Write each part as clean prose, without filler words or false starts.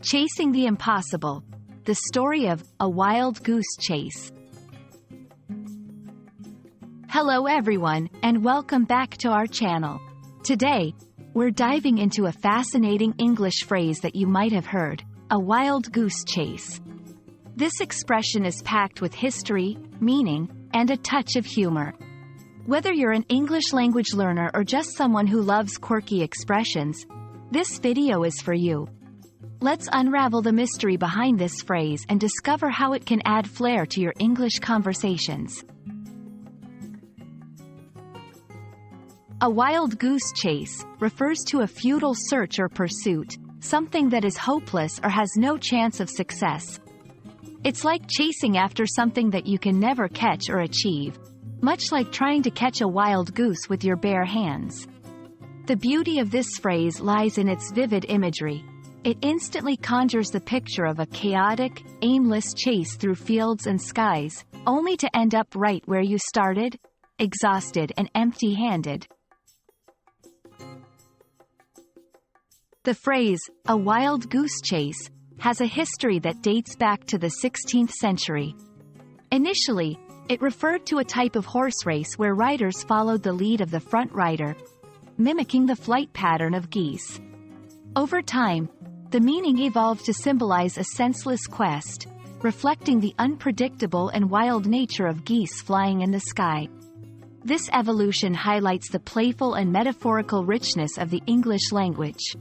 Chasing the impossible. The story of a wild goose chase. Hello everyone, and welcome back to our channel. Today, we're diving into a fascinating English phrase that you might have heard, a wild goose chase. This expression is packed with history, meaning, and a touch of humor. Whether you're an English language learner or just someone who loves quirky expressions, this video is for you. Let's unravel the mystery behind this phrase and discover how it can add flair to your English conversations. A wild goose chase refers to a futile search or pursuit, something that is hopeless or has no chance of success. It's like chasing after something that you can never catch or achieve, much like trying to catch a wild goose with your bare hands. The beauty of this phrase lies in its vivid imagery. It instantly conjures the picture of a chaotic, aimless chase through fields and skies, only to end up right where you started, exhausted and empty-handed. The phrase, a wild goose chase, has a history that dates back to the 16th century. Initially, it referred to a type of horse race where riders followed the lead of the front rider, mimicking the flight pattern of geese. Over time, the meaning evolved to symbolize a senseless quest, reflecting the unpredictable and wild nature of geese flying in the sky. This evolution highlights the playful and metaphorical richness of the English language.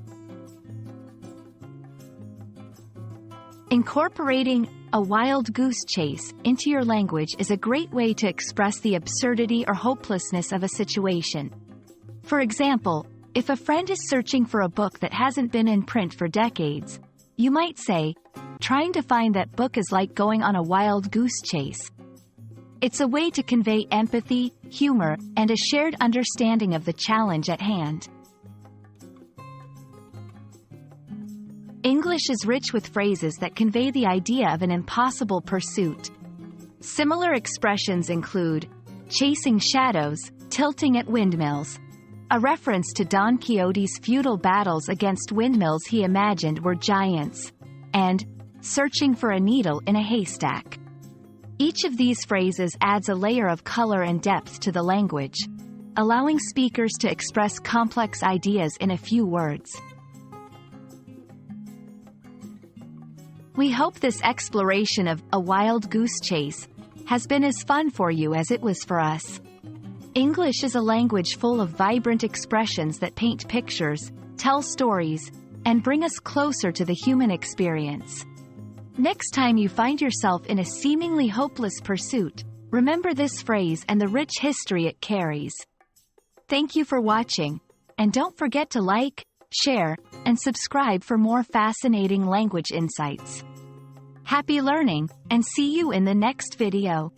Incorporating a wild goose chase into your language is a great way to express the absurdity or hopelessness of a situation. For example, if a friend is searching for a book that hasn't been in print for decades, you might say, "Trying to find that book is like going on a wild goose chase." It's a way to convey empathy, humor, and a shared understanding of the challenge at hand. English is rich with phrases that convey the idea of an impossible pursuit. Similar expressions include chasing shadows, tilting at windmills, a reference to Don Quixote's futile battles against windmills he imagined were giants, and searching for a needle in a haystack. Each of these phrases adds a layer of color and depth to the language, allowing speakers to express complex ideas in a few words. We hope this exploration of a wild goose chase has been as fun for you as it was for us. English is a language full of vibrant expressions that paint pictures, tell stories, and bring us closer to the human experience. Next time you find yourself in a seemingly hopeless pursuit, remember this phrase and the rich history it carries. Thank you for watching, and don't forget to like, share, and subscribe for more fascinating language insights. Happy learning, and see you in the next video.